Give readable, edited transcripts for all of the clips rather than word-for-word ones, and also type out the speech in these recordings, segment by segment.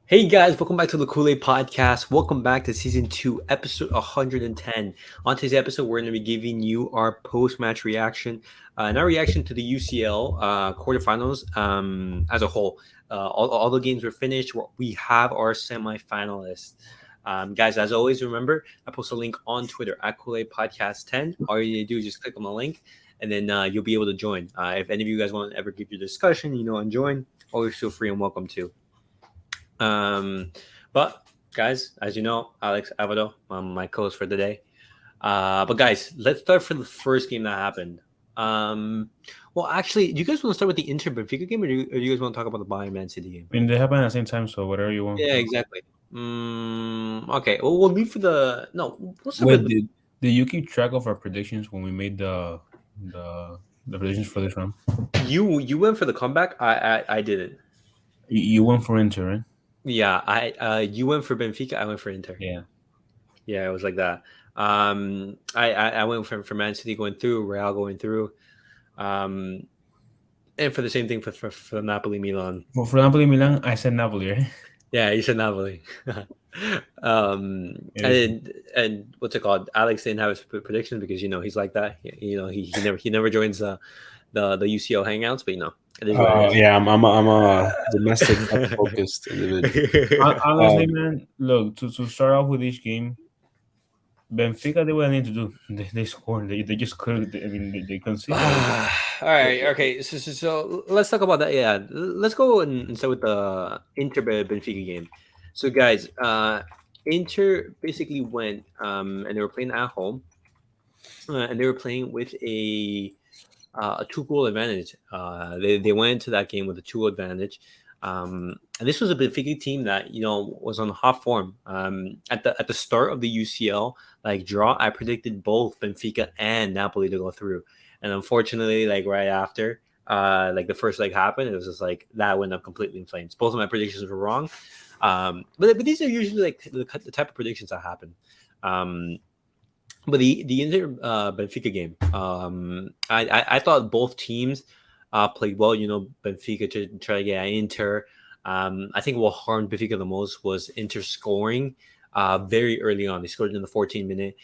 Hey guys, welcome back to the Kool-Aid Podcast. Welcome back to Season 2, Episode 110. On today's episode, we're going to be giving you our post-match reaction and our reaction to the UCL quarterfinals as a whole. All the games were finished. We have our semifinalists. Guys, as always, remember, I post a link on Twitter at Kool-Aid Podcast 10. All you need to do is just click on the link, and then you'll be able to join. If any of you guys want to ever give your discussion, and join, always feel free and welcome to. But guys, as you know, Alex Avado, my co-host for today. But guys, let's start for the first game that happened. Well, actually, do you guys want to start with the Inter Benfica game, or do you guys want to talk about the Bayern Man City game? I mean, they happen at the same time, so whatever you want. Yeah, exactly. Okay. Well, we'll leave for the no. Let's start Wait, with did you keep track of our predictions when we made the predictions for this round? you went for the comeback. I didn't. You went for Inter, right? Yeah, you went for Benfica. I went for Inter. Yeah. Yeah, it was like that. I went for Man City going through, Real going through, and for the same thing for Napoli Milan. For Napoli Milan, I said Napoli, right? Yeah, you said Napoli. And what's it called? Alex didn't have his predictions because he's like that. He never joins the UCL hangouts, but it is what it is. Yeah, I'm a domestic focused individual. Honestly, man, look, to start off with each game, Benfica did what they need to do. They scored. They just couldn't. I mean, they conceded. All right. Okay. So let's talk about that. Yeah. Let's go and start with the Inter Benfica game. So guys, Inter basically went and they were playing at home, and they were playing with a 2-goal advantage. They went into that game with a 2-goal advantage. And this was a Benfica team that was on hot form. At the start of the UCL draw, I predicted both Benfica and Napoli to go through, and unfortunately, right after the first leg happened, it was just that went up completely in flames. Both of my predictions were wrong, but these are usually the type of predictions that happen. But the Inter Benfica game, I thought both teams played well. Benfica to try to get Inter. I think what harmed Benfica the most was Inter scoring very early on. They scored in the 14th minute.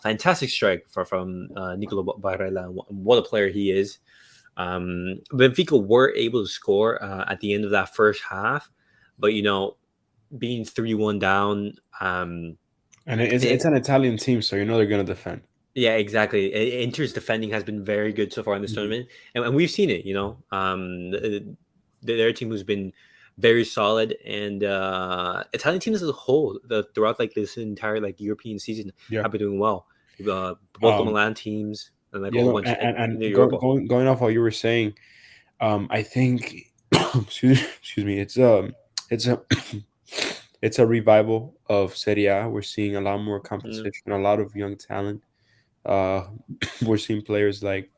Fantastic strike from Nicolo Barella. What a player he is. Benfica were able to score at the end of that first half, but being 3-1 down. And it's an Italian team, so they're going to defend. Yeah, exactly. Inter's defending has been very good so far in this tournament, and we've seen it. Their team who's been very solid, and Italian teams as a whole throughout this entire European season have been doing well. Both the Milan teams and going off what you were saying, I think excuse me, it's a revival of Serie A. We're seeing a lot more competition, a lot of young talent. We're seeing players like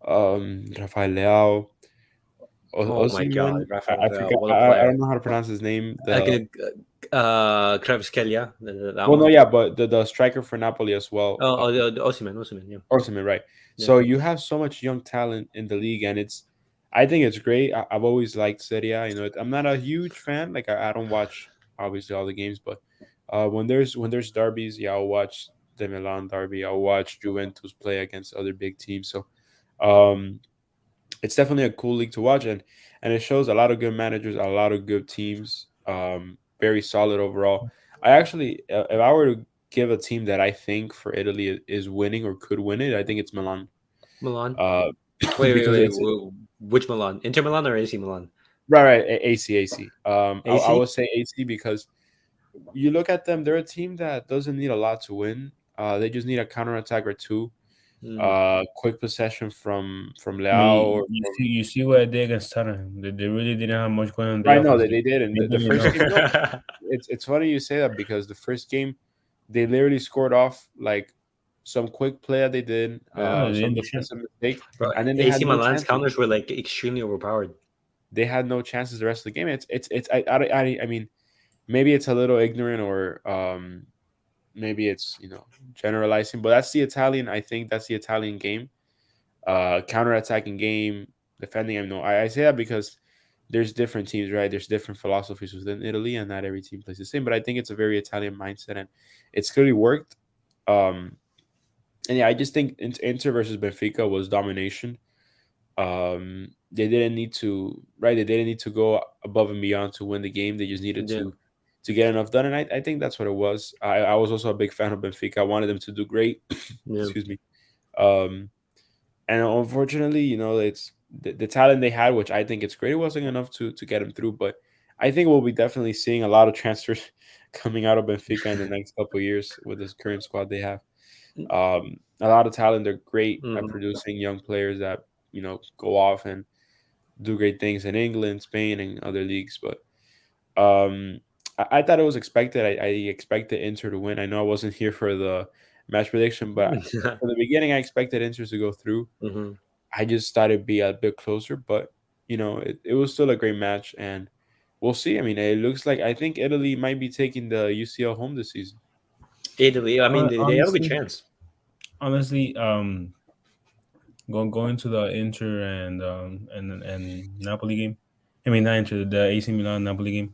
Rafael Leao. My God, Rafael I Leao, forgot. I don't know how to pronounce his name. Kvaratskhelia. But the striker for Napoli as well. The Osimhen, yeah. Osimhen, right. Yeah. So you have so much young talent in the league, and I think it's great. I've always liked Serie A. I'm not a huge fan. I don't watch obviously all the games, but when there's derbies, I'll watch the Milan derby. I'll watch Juventus play against other big teams. So it's definitely a cool league to watch, and it shows a lot of good managers, a lot of good teams. Very solid overall. I actually, if I were to give a team that I think for Italy is winning or could win it, I think it's Milan. Milan. Wait. Which Milan? Inter Milan or AC Milan? Right. AC. I would say AC because you look at them; they're a team that doesn't need a lot to win. They just need a counterattack or two. Quick possession from Leao. You see what I did against Tottenham. They really didn't have much going on. I know that they did. And the first game, it's funny you say that because the first game, they literally scored off some quick play that they did. Some mistake. And then AC Milan's counters were extremely overpowered. They had no chances the rest of the game. I mean, maybe it's a little ignorant or maybe it's generalizing, but that's the Italian. I think that's the Italian game, counterattacking game, defending. I say that because there's different teams, right? There's different philosophies within Italy, and not every team plays the same. But I think it's a very Italian mindset, and it's clearly worked. Um, and yeah, I just think Inter versus Benfica was domination. They didn't need to, right? They didn't need to go above and beyond to win the game. They just needed Yeah, to get enough done, and I think that's what it was. I was also a big fan of Benfica. I wanted them to do great. yeah. Excuse me. Um, and unfortunately, it's the talent they had, which I think it's great. It wasn't enough to get them through, but I think we'll be definitely seeing a lot of transfers coming out of Benfica in the next couple of years with this current squad they have. A lot of talent. They're great at Mhm. producing young players that go off and do great things in England, Spain, and other leagues. But I thought it was expected. I expected Inter to win. I know I wasn't here for the match prediction, but from the beginning, I expected Inter to go through. Mhm. I just thought it'd be a bit closer, but it was still a great match, and we'll see. I mean, it looks like I think Italy might be taking the UCL home this season. Italy. I mean, they have a good Honestly, chance. honestly, going to the Inter and Napoli game. I mean, not Inter, the AC Milan Napoli game.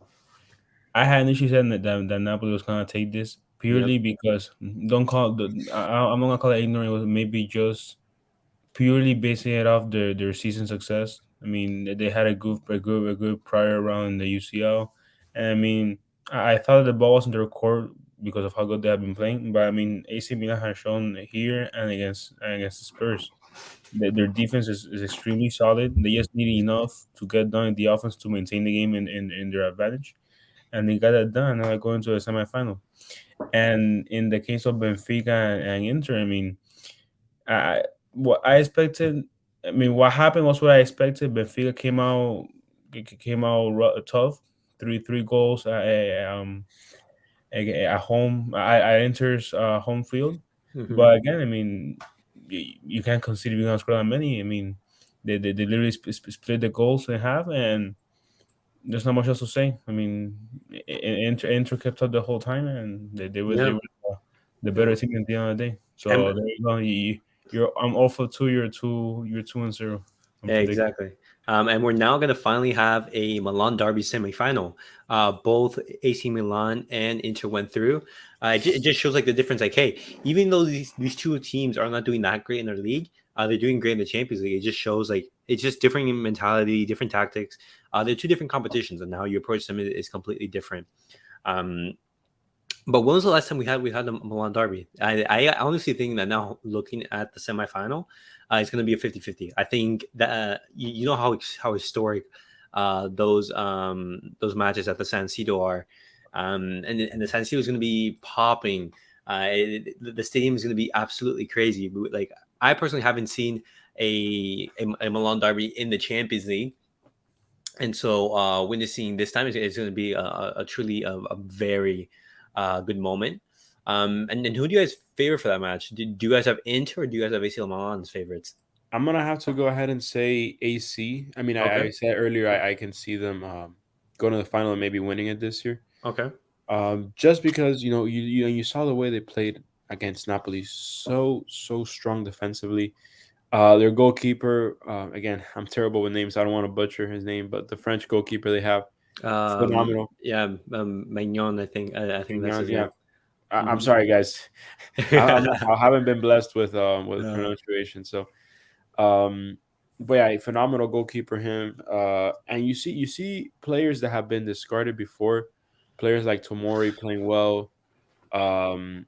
I had initially said that Napoli was gonna take this Yep. purely because don't call I'm not gonna call it ignorant. It was maybe just purely basing it off their season success. I mean, they had a good prior round in the UCL, and I mean, I thought the ball wasn't their court because of how good they have been playing. But I mean, AC Milan has shown here and against the Spurs that their defense is extremely solid. They just need enough to get done in the offense to maintain the game in their advantage, and they got that done. Now going to a semifinal. And in the case of Benfica and Inter, I mean, I what I expected. I mean, what happened was what I expected. Benfica came out tough, three goals at home. I enters home field, Mhm. but again, I mean, you can't consider you're gonna score that many. I mean, they literally split the goals in half, and there's not much else to say. I mean, Inter kept up the whole time, and they were Yeah. the Yeah. better team at the end of the day. And So there you go. I'm all for two. You're 2-0. I'm yeah, predicting. exactly. And we're now going to finally have a Milan derby semifinal. Both AC Milan and Inter went through. It just shows like the difference. Like, hey, even though these two teams are not doing that great in their league, they're doing great in the Champions League. It just shows like it's just different in mentality, different tactics. They're two different competitions, and how you approach them is completely different. Um, but when was the last time we had the Milan derby? I honestly think that now looking at the semifinal, it's going to be a 50-50. I think that you know how historic those matches at the San Siro are, and the San Siro is going to be popping. The stadium is going to be absolutely crazy. Like I personally haven't seen a Milan derby in the Champions League, and so witnessing this time is going to be a truly a very good moment. And then who do you guys favor for that match? Do you guys have Inter or do you guys have AC Milan's favorites? I'm gonna have to go ahead and say AC. I mean, Okay. I said earlier I can see them going to the final and maybe winning it this year. Okay. Just because you saw the way they played against Napoli, so strong defensively. Their goalkeeper, again, I'm terrible with names. I don't want to butcher his name, but the French goalkeeper they have, phenomenal. Yeah. Magnon, I think that's his Yeah, name. I'm Mhm. sorry, guys. I haven't been blessed with Uh, pronunciation, so um, but yeah, phenomenal goalkeeper him. And you see players that have been discarded before, players like Tomori playing well. Um,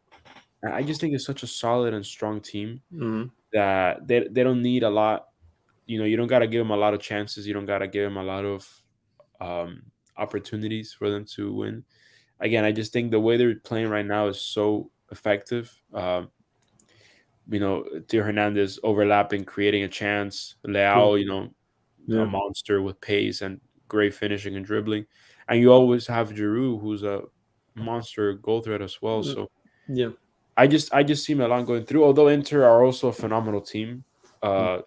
and I just think it's such a solid and strong team mhm. that they don't need a lot. You don't got to give them a lot of chances. You don't got to give them a lot of um, opportunities for them to win. Again, I just think the way they're playing right now is so effective. Theo Hernandez overlapping, creating a chance. Cool. Leao, a Yeah. monster with pace and great finishing and dribbling. And you always have Giroud, who's a monster goal threat as well. Mm, So yeah. I just see Milan going through. Although Inter are also a phenomenal team. Mm,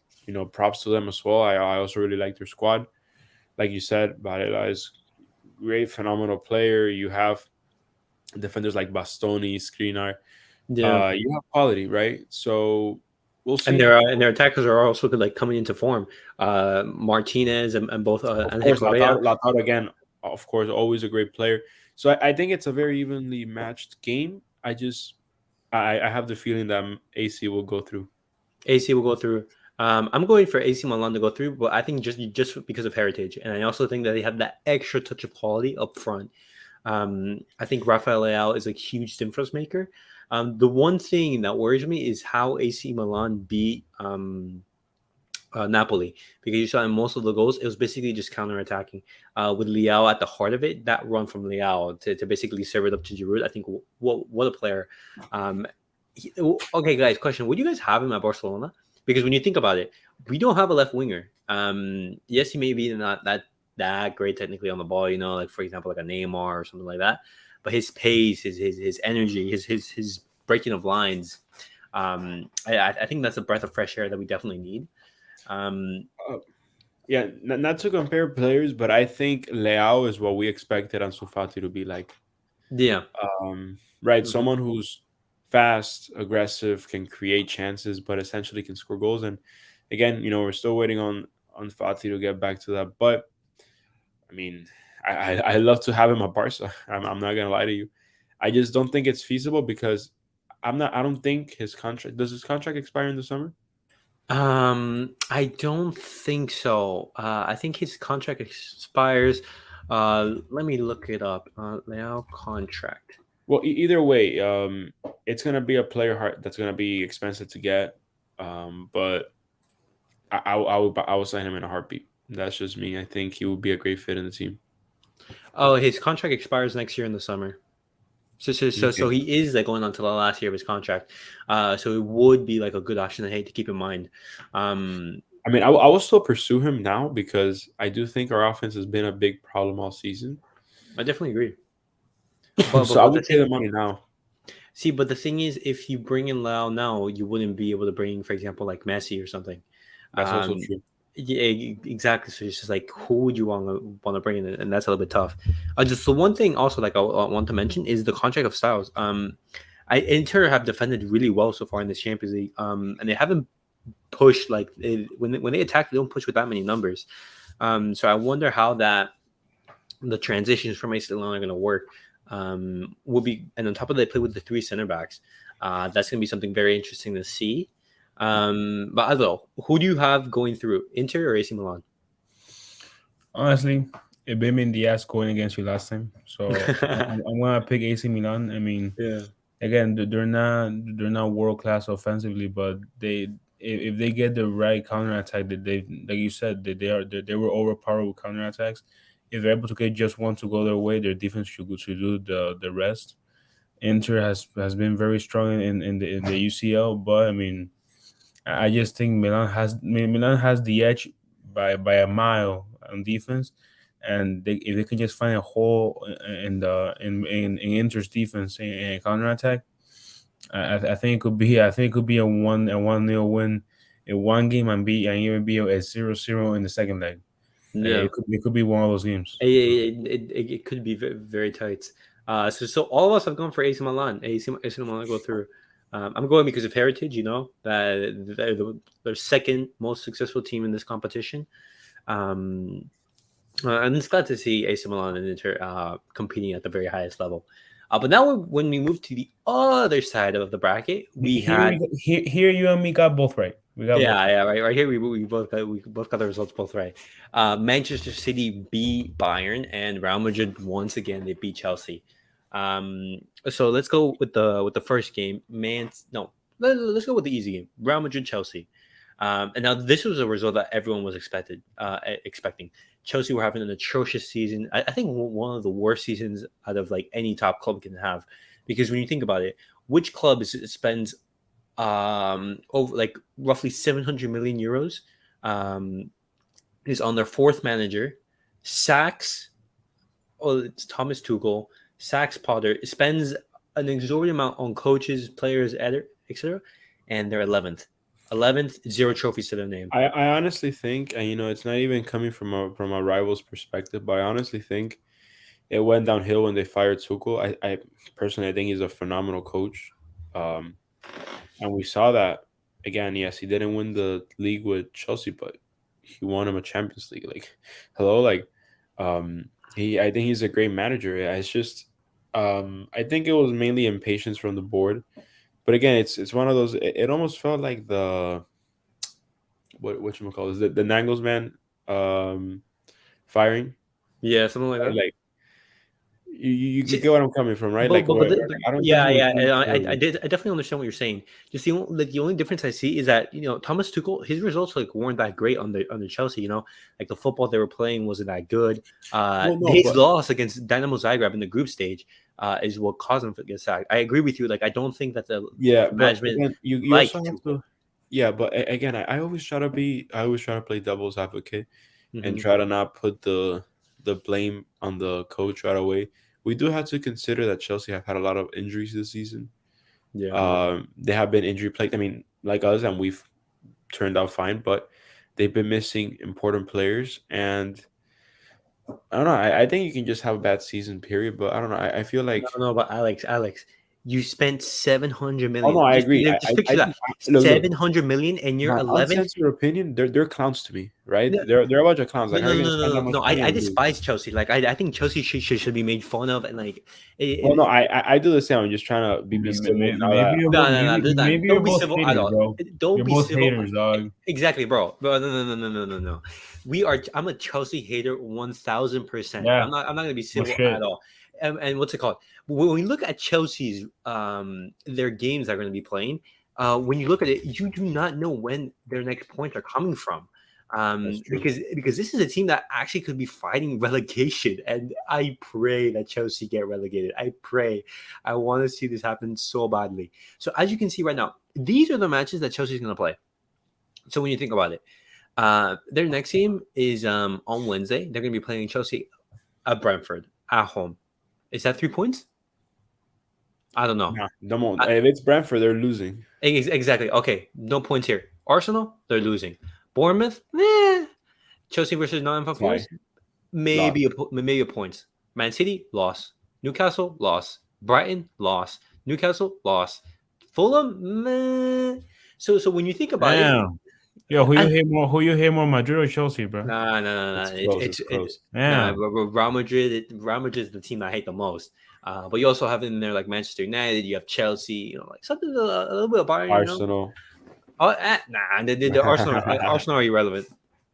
Props to them as well. I also really like their squad. Like you said, Barella is great, phenomenal player. You have defenders like Bastoni, Skriniar. yeah. You have quality, right? So We'll And see. their attackers are also like coming into form. Martinez and both Of Angel course, Correa. Lautaro again, of course, always a great player. So I think it's a very evenly matched game. I have the feeling that AC will go through. AC will go through. I'm going for AC Milan to go through, but I think just because of heritage, and I also think that they have that extra touch of quality up front. I think Rafael Leao is a huge difference maker. The one thing that worries me is how AC Milan beat Napoli, because you saw in most of the goals it was basically just counter-attacking with Leao at the heart of it. That run from Leao to basically serve it up to Giroud, I think what a player. Um, okay, guys, question: would you guys have him at Barcelona? Because when you think about it, we don't have a left winger. Yes, he may be not that great technically on the ball, like for example, like a Neymar or something like that. But his pace, his energy, his breaking of lines, I think that's a breath of fresh air that we definitely need. Um, Uh, yeah, not to compare players, but I think Leao is what we expected Ansu Fati to be like. yeah, Right, hmm someone who's fast, aggressive, can create chances, but essentially can score goals. And again, we're still waiting on Fati to get back to that. But I mean, I love to have him at Barca. I'm not gonna lie to you. I just don't think it's feasible because I don't think his contract does his contract expire in the summer. I don't think so. I think his contract expires. Let me look it up. Now contract. Well, either way, it's gonna be a player heart that's gonna be expensive to get. But I will sign him in a heartbeat. That's just me. I think he would be a great fit in the team. Oh, his contract expires next year in the summer. So Okay. he is like going on to the last year of his contract. So it would be like a good option I hate to keep in mind. Um, I mean, I will still pursue him now because I do think our offense has been a big problem all season. I definitely agree. But but So I but the would pay the thing, money now. see, but the thing is, if you bring in Lau now, you wouldn't be able to bring, for example, like Messi or something. That's also Um, true. yeah, exactly. So it's just like who would you want to bring in, and that's a little bit tough. Just the one thing also like I want to mention is the contract of Styles. I Inter have defended really well so far in this Champions League. And they haven't pushed like when they attack, they don't push with that many numbers. So I wonder how that the transitions from AC Milan are going to work. Will be and on top of that, they play with the three center backs. That's going to be something very interesting to see. But I don't know. Who do you have going through, Inter or AC Milan? Honestly, it bit me in the ass going against you last time, so I'm gonna pick AC Milan. I mean, Yeah. again, they're not world class offensively, but if they get the right counter attack, that they like you said they were overpowered with counter attacks. If they're able to get just one to go their way, their defense should do the rest. Inter has been very strong in the UCL, but I mean, I just think Milan has the edge by a mile on defense, and if they can just find a hole in Inter's defense in counter attack, I think it could be a 1-0 win in one game and even be a 0-0 in the second leg. Yeah. It could be one of those games. It could be very tight. So all of us have gone for AC Milan. AC Milan go through. I'm going because of heritage. That they're the second most successful team in this competition. Um, and it's glad to see AC Milan and Inter competing at the very highest level. But now when we move to the other side of the bracket, we had Here you and me got both right. We got both yeah, right. yeah, right here we both got the results both right. Manchester City beat Bayern, and Real Madrid once again they beat Chelsea. So let's go with the first game. No, let's go with the easy game. Real Madrid Chelsea. And now this was a result that everyone was expecting. Chelsea were having an atrocious season. I think one of the worst seasons out of like any top club can have, because when you think about it, which club spends over like roughly 700 million euros, um, is on their fourth manager, sacks, oh, it's Thomas Tuchel, sacks Potter, spends an exorbitant amount on coaches, players, etc., and they're 11th. 11th, zero trophies to their name. I honestly think, and it's not even coming from a rival's perspective, but I honestly think it went downhill when they fired Tuchel. I personally I think he's a phenomenal coach, and we saw that. again, yes, he didn't win the league with Chelsea, but he won him a Champions League. Like, hello, like, I think he's a great manager. Yeah, it's just, I think it was mainly impatience from the board. But again, it's one of those. It almost felt like the what you call this the Nagelsmann um firing. Yeah, something like Right? that. Like you See, get what I'm coming from, right? But Like, but but, where I don't think yeah, he was yeah, used I to. did I definitely understand what you're saying. Just the only difference I see is that Thomas Tuchel, his results like weren't that great on the Chelsea. Like the football they were playing wasn't that good. Well, no, His but loss against Dynamo Zagreb in the group stage is what caused him to get sacked. I agree with you. Like I don't think that yeah, the but management again, you liked also have Tuchel. to. Yeah, but again, I always try to play devil's advocate and Hmm. try to not put the blame on the coach right away. We do have to consider that Chelsea have had a lot of injuries this season. Yeah. They have been injury plagued. I mean, like us, and we've turned out fine, but they've been missing important players. And I don't know. I think you can just have a bad season, period. But I don't know. I feel No, like. no, but Alex, you spent 700 Oh no, million. I Just, agree. just picture I that, think look. 700 million, and you're My 11th. uncensored opinion, they're clowns to me, right? They're a bunch of clowns. No, Like, how are no, you no, gonna no, spend that no, much no. money I and lose? despise Chelsea. Like I think Chelsea should be made fun of, and like Well, no, it, I do the same. I'm just trying to be civil now Maybe that you're no, both no, no, maybe you're don't be both civil at haters, all. bro. Don't You're be both civil. haters, dog. Exactly, bro. Bro, no, no, no, no, no, no, no. We are. I'm a Chelsea hater, 1,000%. Yeah, I'm not gonna be no civil at shit. all. And what's it called? When we look at Chelsea's their games they're going to be playing, when you look at it, you do not know when their next points are coming from. that's true. Because this is a team that actually could be fighting relegation, and I pray that Chelsea get relegated. I pray. I want to see this happen so badly. So as you can see right now, these are the matches that Chelsea is going to play. So when you think about it, their next game is on Wednesday. They're going to be playing Chelsea at Brentford at home. Is that 3 points? I don't know. Nah, don't want. If it's Brentford, they're losing. Exactly. Okay, no points here. Arsenal, they're losing. Bournemouth, eh. Chelsea versus Nottingham Why? Forest, maybe a point. Man City, loss. Newcastle, loss. Brighton, loss. Newcastle, loss. Fulham, meh. So when you think about it, Damn. Yo, who you and hate more? Who you hate more, Madrid or Chelsea, bro? nah. It's close. It's close. Nah. Damn. Real Madrid is the team I hate the most. But you also have in there like Manchester United. You have Chelsea. Like something a little bit of Bayern. Arsenal. Oh, nah. The Arsenal are irrelevant.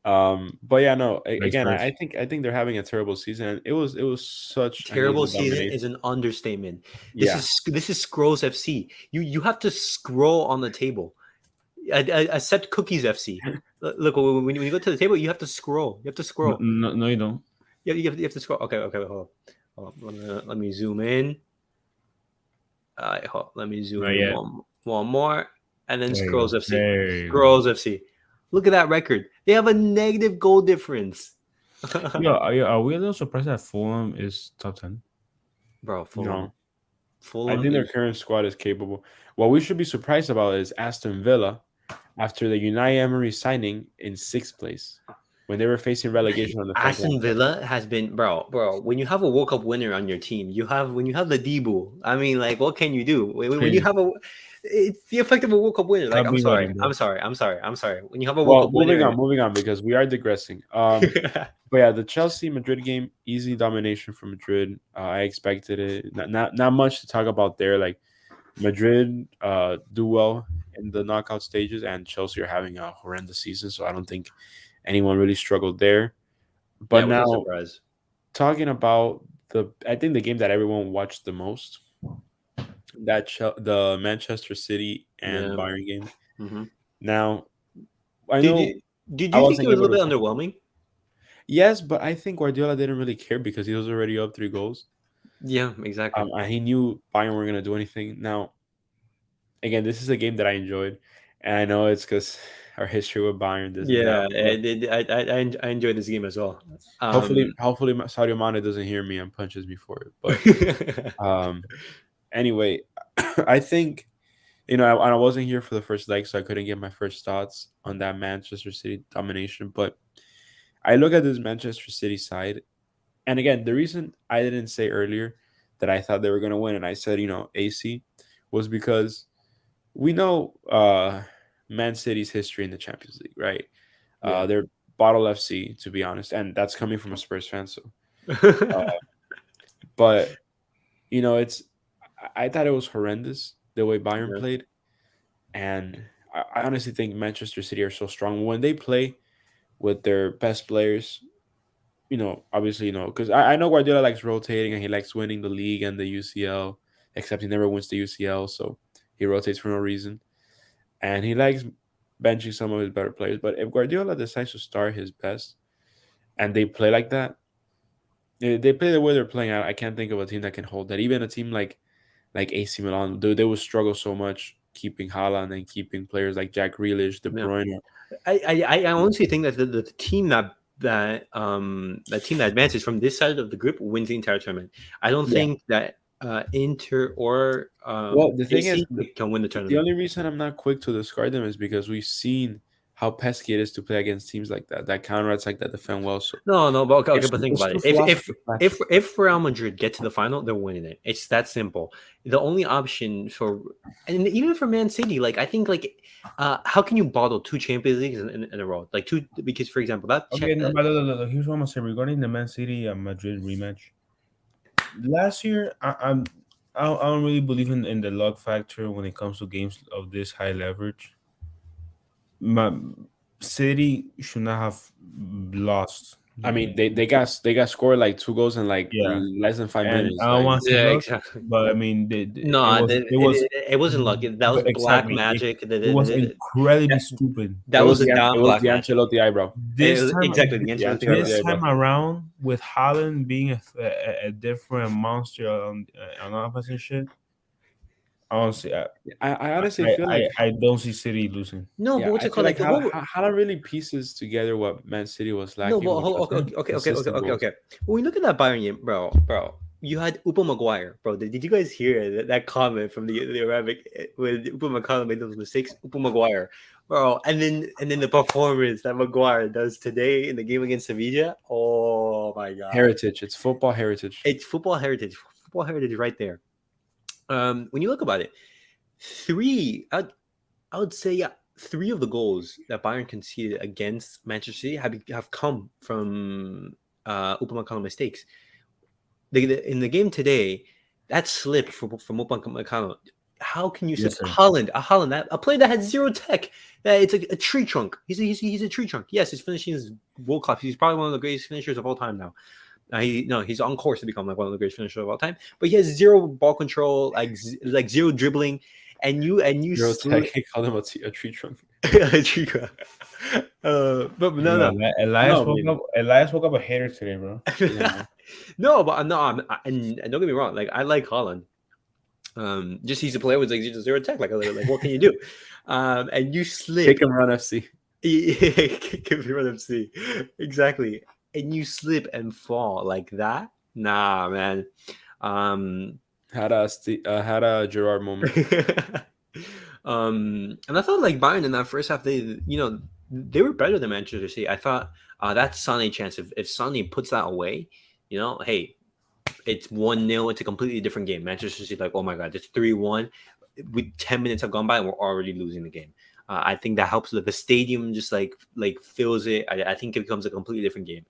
But yeah, no. Nice Again, first. I think they're having a terrible season. And it was such an Terrible easy season is domination. an understatement. Yeah. This is Scrolls FC. You have to scroll on the table. Accept Cookies FC. Look, when you go to the table, you have to scroll. You have to No, scroll. no, no, you don't. You have to scroll. Okay, hold on. Let me zoom in. Let me zoom Not in yet. one more, and then There you Scrolls go. FC. There you go. Scrolls FC. Look at that record. They have a negative goal difference. Yo, are we a little surprised that Fulham is top 10? Bro, No. I Fulham think their is current squad is capable. What we should be surprised about is Aston Villa after the Unai Emery signing in sixth place when they were facing relegation on the first round. Aston Villa has been bro. When you have a World Cup winner on your team, when you have the Debo. I mean, like, what can you do when you Crazy. have it's the effect of a World Cup winner. Like, Stop belittling, bro. I'm sorry. When you have a World Well, Cup winner, moving on because we are digressing. But yeah, the Chelsea Madrid game, easy domination for Madrid. I expected it. Not much to talk about there. Like Madrid do well in the knockout stages, and Chelsea are having a horrendous season. So I don't think anyone really struggled there. yeah, But it was a now surprise. talking about I think the game that everyone watched the most, the Manchester City and Yeah. Bayern game. Hmm. Now I Did know you did I you think it wasn't was a able little to. bit underwhelming? Yes, but I think Guardiola didn't really care because he was already up 3 goals. Yeah, exactly. And he knew Bayern weren't gonna do anything. Now, again, this is a game that I enjoyed, and I know it's because our history with Bayern, this and that. Yeah, But I enjoyed this game as well. hopefully, Sadio Mane doesn't hear me and punches me for it. But anyway, I think I wasn't here for the first leg, so I couldn't get my first thoughts on that Manchester City domination. But I look at this Manchester City side, and again, the reason I didn't say earlier that I thought they were going to win, and I said, AC, was because we know Man City's history in the Champions League, right? Yeah. They're bottle FC, to be honest, and that's coming from a Spurs fan. So, but it's I thought it was horrendous the way Bayern Yeah. played, and I honestly think Manchester City are so strong when they play with their best players. Obviously, because I know Guardiola likes rotating and he likes winning the league and the UCL, except he never wins the UCL, so he rotates for no reason. And he likes benching some of his better players. But if Guardiola decides to start his best and they play like that, they play the way they're playing. I can't think of a team that can hold that. Even a team like AC Milan, they would struggle so much keeping Haaland and keeping players like Jack Grealish, De Yeah. Bruyne. I honestly think that the team that team that advances from this side of the group wins the entire tournament. I don't Yeah. think that Inter or Well, the thing is, AC can win the the tournament. only reason I'm not quick to discard them is because we've seen how pesky it is to play against teams like that counter attack, that defend well. So No, but okay, it's, but think it's about the it. If philosophy of if tactics. if Real Madrid get to the final, they're winning it. It's that simple. The only option for, and even for Man City, like I think, like, how can you bottle two Champions Leagues in a row? Like two, because for example, Okay, no, but look, here's what I'm gonna say regarding the Man City and Madrid rematch. Last year, I don't really believe in the luck factor when it comes to games of this high leverage. My City should not have lost. I mean, they got scored like 2 goals in like Yeah, less than 5 minutes. and I don't Like, want to say yeah, luck, exactly. but I mean, No, it was it wasn't lucky. That was black exactly magic. it was incredibly stupid. it That was was the it damn was black the magic. Ancelotti eyebrow. It This was time, exactly the The answer. Ancelotti this eyebrow. time around, with Holland being a different monster on opposite shit, honestly, I honestly feel like I don't see City losing. No, but yeah, what's I it feel called? like Like what? Haaland really pieces together what Man City was No, lacking, but which was consistent goals. When we look at that Bayern game, bro, you had Upa Maguire, bro. Did you guys hear that comment from the Arabic when Upa Maguire made those mistakes? Upa Maguire, bro, and then the performance that Maguire does today in the game against Sevilla. Oh my god, Heritage, it's football heritage. it's football heritage right there. When you look about it, three, I would say, yeah, three of the goals that Bayern conceded against Manchester City have come from Upamecano mistakes. In the game today, that slip from Upamecano. How can you slip? Yes, sir. Holland, a player that had zero tech. That it's a tree trunk. He's a tree trunk. Yes, his finishing is world class. He's probably one of the greatest finishers of all time now. He's on course to become like one of the greatest finishers of all time. But he has zero ball control, like zero dribbling, and you Zero tech, slip. he called him a tree trunk. Chica. But no, Bro, no, No, I mean, Elias woke up a hater today, bro. yeah. no. But no, and don't get me wrong. Like I like Holland. Just he's a player with like zero tech. Like what can you do? And you slip. Kick him run FC. Give me run MC. Exactly. And you slip and fall like that. Nah, man. Had a Gerard moment. And I thought like Bayern in that first half, they were better than Manchester City. I thought that's Sonny chance. If Sonny puts that away, hey, it's 1-0. It's a completely different game. Manchester City, like, oh my god, it's 3-1. With 10 minutes have gone by and we're already losing the game. I think that helps. The stadium just like fills it. I think it becomes a completely different game.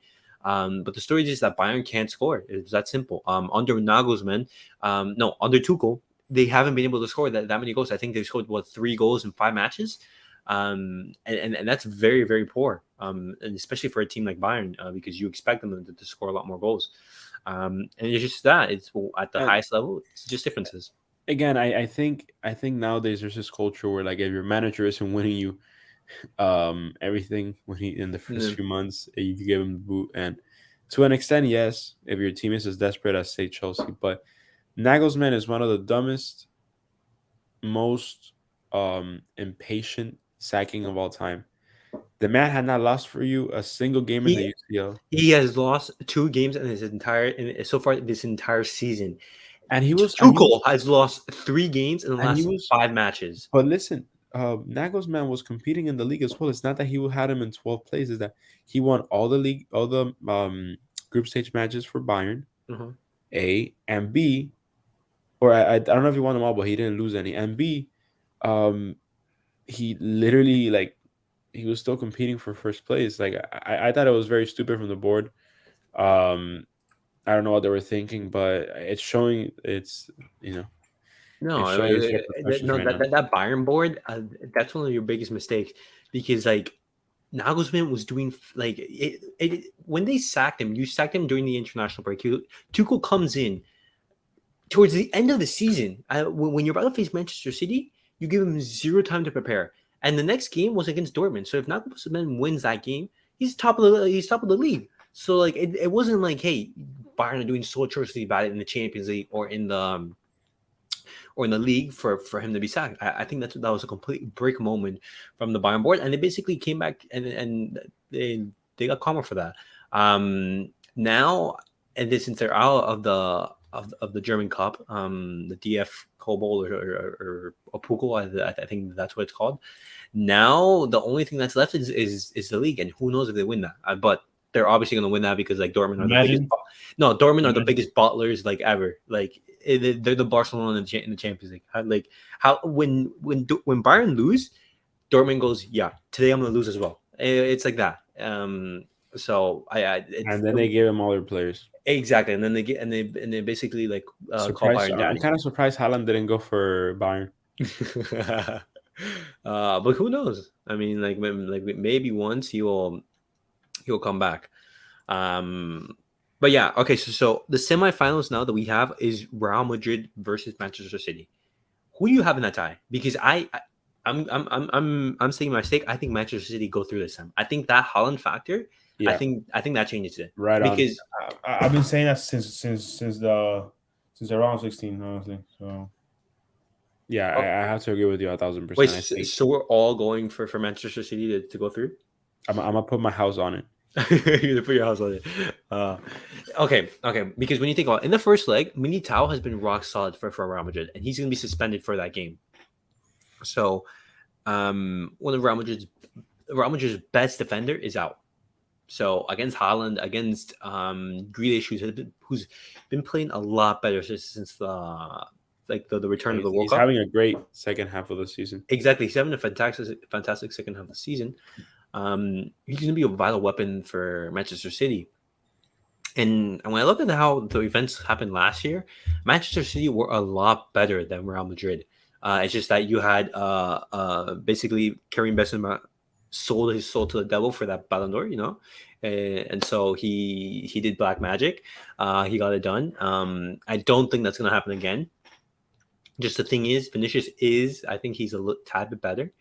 But the story is just that Bayern can't score. It's that simple. Under Nagelsmann, no, under Tuchel, they haven't been able to score that many goals. I think they've scored 3 goals in 5 matches, and that's very, very poor. And especially for a team like Bayern, because you expect them to score a lot more goals. And it's just that it's at the And highest level. It's just differences. again, I think nowadays there's this culture where like if your manager isn't winning you everything when he in the first Yeah. few months, you give him the boot. And to an extent, yes, if your team is as desperate as say Chelsea, but Nagelsmann is one of the dumbest, most impatient sacking of all time. The man had not lost for you a single game in the He UCL, he has lost 2 games so far this entire season. and he was Tuchel has lost 3 games in the and he last was. 5 matches. But listen, Nagelsmann was competing in the league as well. It's not that he had him in 12th place; is that he won all the league, all the group stage matches for Bayern, Uh-huh. A and B. Or I don't know if he won them all, but he didn't lose any. And B, um, he literally like he was still competing for first place. Like I thought it was very stupid from the board. Um, I don't know what they were thinking, but it's showing. You know No, it's showing its repercussions no, right now. that Bayern board, that's one of your biggest mistakes because like Nagelsmann was doing when they sacked him. You sacked him during the international break. Tuchel comes in towards the end of the season. When you're about to face Manchester City, you give him zero time to prepare. And the next game was against Dortmund. So if Nagelsmann wins that game, he's top of the league. So like it wasn't like, hey, Bayern are doing so atrociously bad in the Champions League or in the league for him to be sacked. I think that was a complete break moment from the Bayern board, and they basically came back and they got karma for that. Now, and this since they're out of the German Cup, the DF Kobol or Opukal, I think that's what it's called. Now the only thing that's left is the league, and who knows if they win that. But they're obviously going to win that because like Dortmund are the biggest. Imagine, No, Dortmund are the imagine. biggest butlers like ever. Like they're the Barcelona in the Champions League. How when Bayern lose, Dortmund goes, yeah, today I'm going to lose as well. It's like that. So And then they gave him all their players. exactly, and then they basically like call Surprised. Bayern I'm daddy. kind of surprised Haaland didn't go for Bayern. But who knows? I mean, like maybe once he'll come back. But yeah, okay. So the semifinals now that we have is Real Madrid versus Manchester City. Who do you have in that tie? Because I'm saying my stake. I think Manchester City go through this time. I think that Holland factor. Yeah, I think that changes it. right on. Because I've been saying that since the round 16, honestly. So Yeah, Oh. I have to agree with you 1,000%. wait, I think so we're all going for Manchester City to go through. I'm gonna put my house on it. You're gonna put your house on it. Okay. Because when you think about it, in the first leg, Militao has been rock solid for Real Madrid, and he's gonna be suspended for that game. So, one of Real Madrid's best defender is out. So against Haaland, against Grealish, who's been playing a lot better since the return of the World He's Cup. having a great second half of the season. Exactly, he's having a fantastic second half of the season. He's going to be a vital weapon for Manchester City. And when I look at how the events happened last year, Manchester City were a lot better than Real Madrid. It's just that you had basically Karim Benzema sold his soul to the devil for that Ballon d'Or, and so he did black magic. He got it done. I don't think that's going to happen again. Just the thing is, Vinicius I think he's a tad bit better.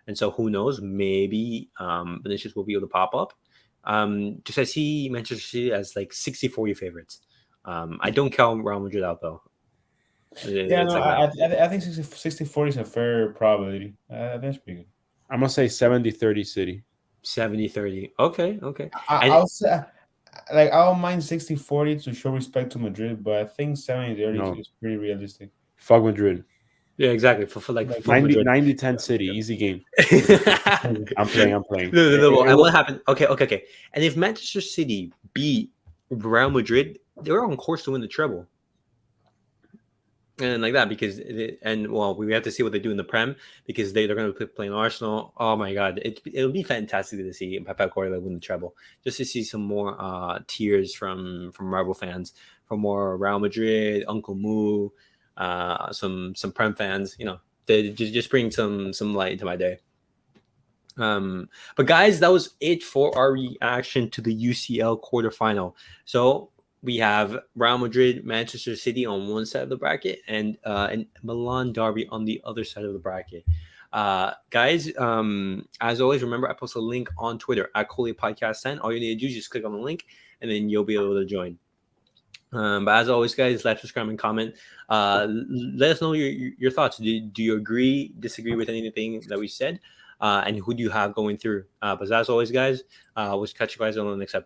And so who knows? Maybe Vinicius will be able to pop up. Just I see Manchester City as like 60-40 favorites. I don't count Real Madrid out though. yeah, no, I think 60-40 is a fair probability. That's pretty good. I'm gonna say 70-30 City. 70-30. Okay. I'll say, like, I don't mind 60-40 to show respect to Madrid, but I think 70-30 is pretty realistic. Fuck Madrid. Yeah, exactly. For like 90-10 City, easy game. I'm playing. No, and what happened? Okay. And if Manchester City beat Real Madrid, they're on course to win the treble. And like that, because we have to see what they do in the Prem, because they're going to be playing Arsenal. Oh my God, it'll be fantastic to see Pep Guardiola win the treble, just to see some more tears from rival fans, from more Real Madrid, Uncle Moo, some Prem fans. They just bring some light into my day. But guys, that was it for our reaction to the UCL quarterfinal. So we have Real Madrid, Manchester City on one side of the bracket, and Milan derby on the other side of the bracket. Guys, as always, remember I post a link on Twitter at Coley Podcast 10. All you need to do is just click on the link, and then you'll be able to join. But as always, guys, like, subscribe, and comment. Let us know your thoughts. Do you agree, disagree with anything that we said? And who do you have going through? But as always, guys, we'll catch you guys on the next episode.